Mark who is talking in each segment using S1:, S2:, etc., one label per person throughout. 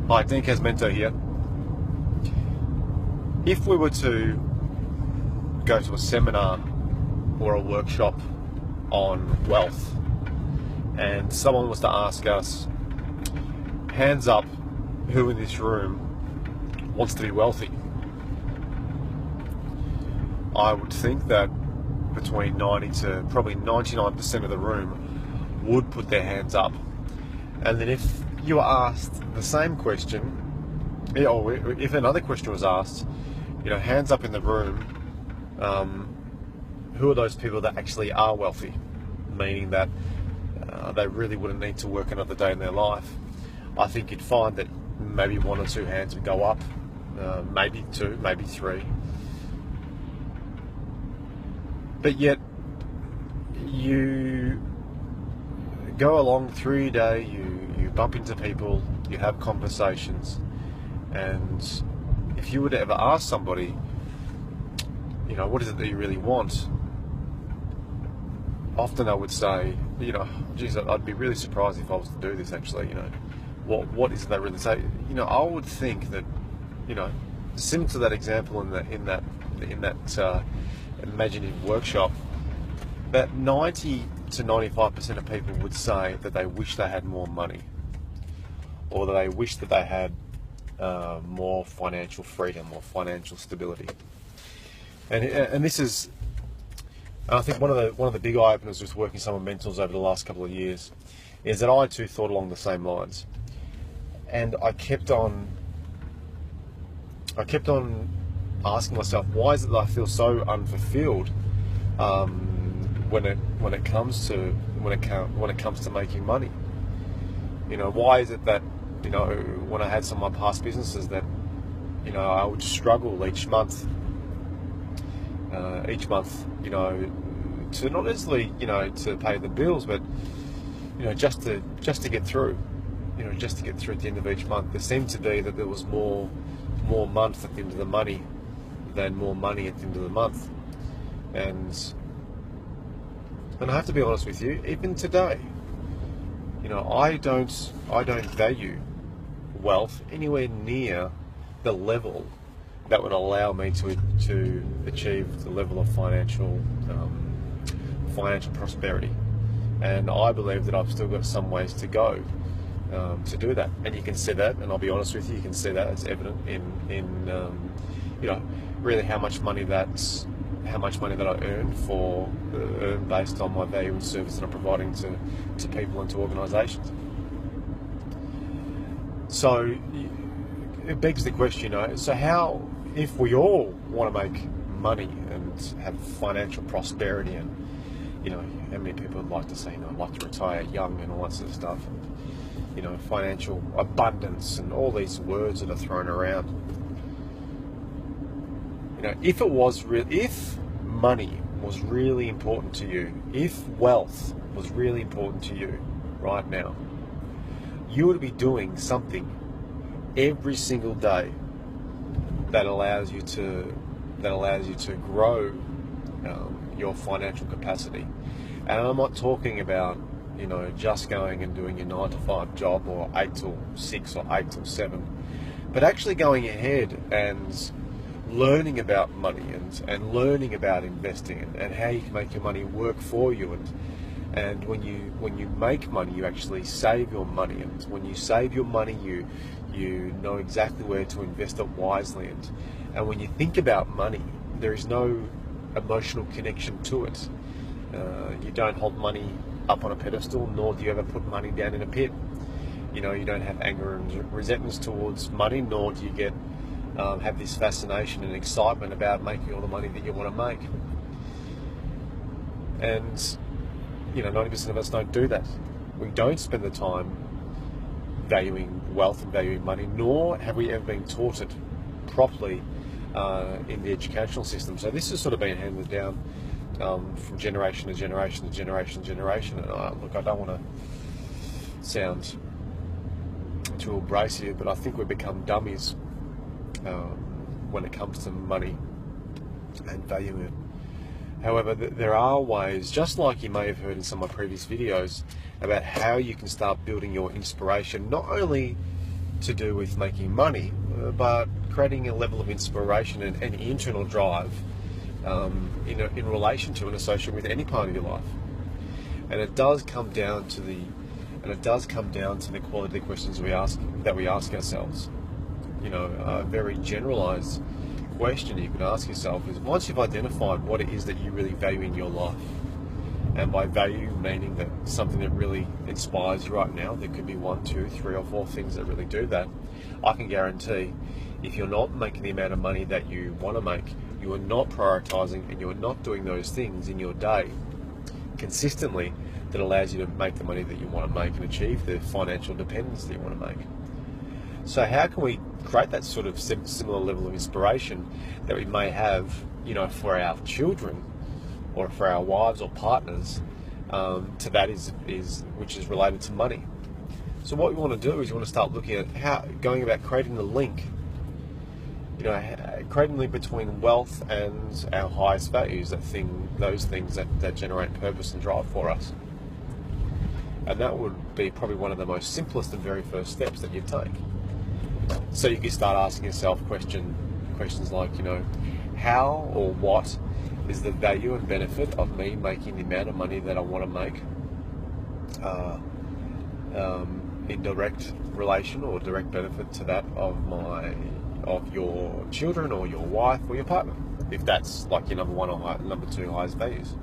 S1: Hi, Dean Casmento here. If we were to go to a seminar or a workshop on wealth and someone was to ask us, hands up, who in this room wants to be wealthy? I would think that between 90 to probably 99% of the room would put their hands up. And then if you were asked the same question, or if another question was asked, hands up in the room, who are those people that actually are wealthy? Meaning that they really wouldn't need to work another day in their life. I think you'd find that maybe one or two hands would go up, maybe two, maybe three. But yet, you go along through your day, you bump into people, you have conversations, and if you were to ever ask somebody, what is it that you really want? Often I would say, geez, I'd be really surprised if I was to do this actually, what is it they really say? I would think that, similar to that example in that imaginative workshop, that 90 to 95% of people would say that they wish they had more money, or that they wish that they had more financial freedom or financial stability. And this is, I think one of the big eye openers with working some mentors over the last couple of years is that I too thought along the same lines, and I kept on asking myself, why is it that I feel so unfulfilled when it comes to making money? Why is it that when I had some of my past businesses that I would struggle each month, to not necessarily to pay the bills, but just to get through, just to get through at the end of each month. There seemed to be that there was more month at the end of the money than more money at the end of the month, and I have to be honest with you, even today, I don't value wealth anywhere near the level that would allow me to achieve the level of financial prosperity. And I believe that I've still got some ways to go to do that. And you can see that, and I'll be honest with you, you can see that it's evident in really how much money that I earn based on my value and service that I'm providing to people and to organisations. So it begs the question, so how, if we all want to make money and have financial prosperity, and how many people would like to say, I'd like to retire young and all that sort of stuff, and financial abundance and all these words that are thrown around. If money was really important to you, if wealth was really important to you right now, you would be doing something every single day that allows you to grow your financial capacity. And I'm not talking about just going and doing your 9 to 5 job, or 8 till 6 or 8 till 7, but actually going ahead and learning about money and learning about investing and how you can make your money work for you, and when you make money, you actually save your money, and when you save your money, you know exactly where to invest it wisely, and when you think about money, there is no emotional connection to it. You don't hold money up on a pedestal, nor do you ever put money down in a pit. You don't have anger and resentments towards money, nor do you get have this fascination and excitement about making all the money that you want to make. And 90% of us don't do that. We don't spend the time valuing wealth and valuing money, nor have we ever been taught it properly in the educational system. So this has sort of been handed down from generation to generation to generation to generation. And I don't want to sound too abrasive, but I think we've become dummies when it comes to money and valuing it. However, there are ways, just like you may have heard in some of my previous videos, about how you can start building your inspiration, not only to do with making money, but creating a level of inspiration and internal drive in relation to and association with any part of your life. And it does come down to the quality of questions we ask ourselves. A very generalized question you can ask yourself is, once you've identified what it is that you really value in your life, and by value meaning that something that really inspires you right now, there could be 1, 2, 3 or 4 things that really do that. I can guarantee if you're not making the amount of money that you want to make, you are not prioritizing and you are not doing those things in your day consistently that allows you to make the money that you want to make and achieve the financial independence that you want to make. So how can we create that sort of similar level of inspiration that we may have, for our children or for our wives or partners, to that which is related to money? So what we want to do is we want to start looking at going about creating the link, creating the link between wealth and our highest values, those things that generate purpose and drive for us. And that would be probably one of the most simplest and very first steps that you take. So you can start asking yourself questions like, how or what is the value and benefit of me making the amount of money that I want to make in direct relation or direct benefit to that of your children or your wife or your partner, if that's like your number 1 or number 2 highest values.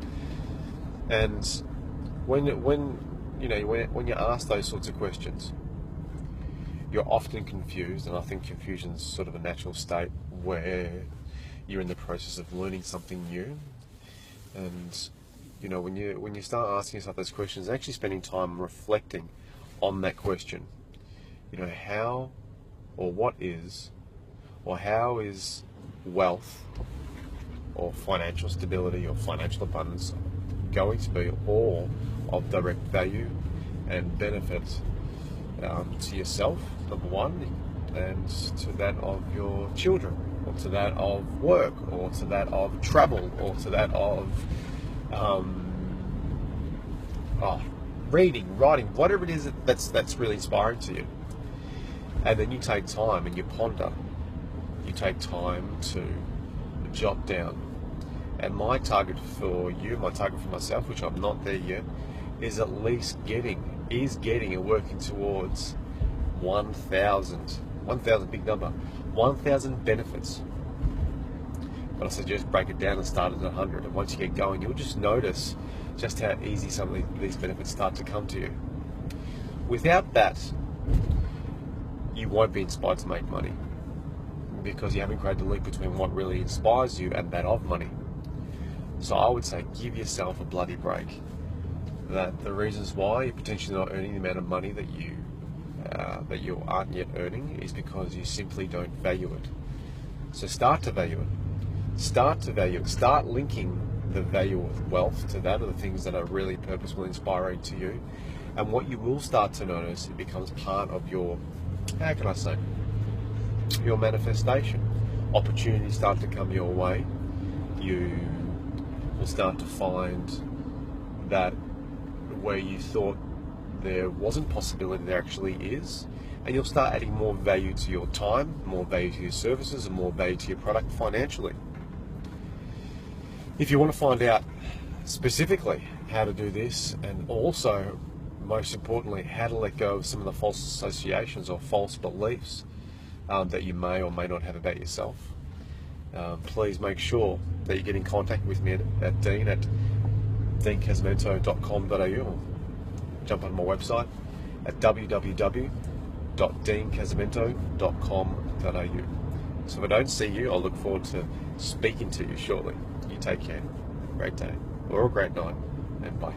S1: And when you ask those sorts of questions, you're often confused, and I think confusion is sort of a natural state where you're in the process of learning something new. And when you start asking yourself those questions, actually spending time reflecting on that question, how or what is, or how is wealth or financial stability or financial abundance going to be all of direct value and benefit to yourself, number 1, and to that of your children, or to that of work, or to that of travel, or to that of reading, writing, whatever it is that's really inspiring to you. And then you take time and you ponder. You take time to jot down. And my target for you, my target for myself, which I'm not there yet, is at least getting and working towards 1,000, big number, 1,000 benefits. But I suggest break it down and start at 100. And once you get going, you'll just notice just how easy some of these benefits start to come to you. Without that, you won't be inspired to make money, because you haven't created the link between what really inspires you and that of money. So I would say give yourself a bloody break. That the reasons why you're potentially not earning the amount of money that you aren't yet earning is because you simply don't value it. So start to value it. Start linking the value of wealth to that of the things that are really purposeful and inspiring to you. And what you will start to notice, it becomes part of your, your manifestation. Opportunities start to come your way. You will start to find that where you thought there wasn't possibility, there actually is. And you'll start adding more value to your time, more value to your services, and more value to your product financially. If you want to find out specifically how to do this, and also, most importantly, how to let go of some of the false associations or false beliefs that you may or may not have about yourself, please make sure that you get in contact with me at Dean at deancasamento.com.au, or jump on my website at www.deancasamento.com.au. So if I don't see you, I'll look forward to speaking to you shortly. You take care. Great day or a great night, and bye.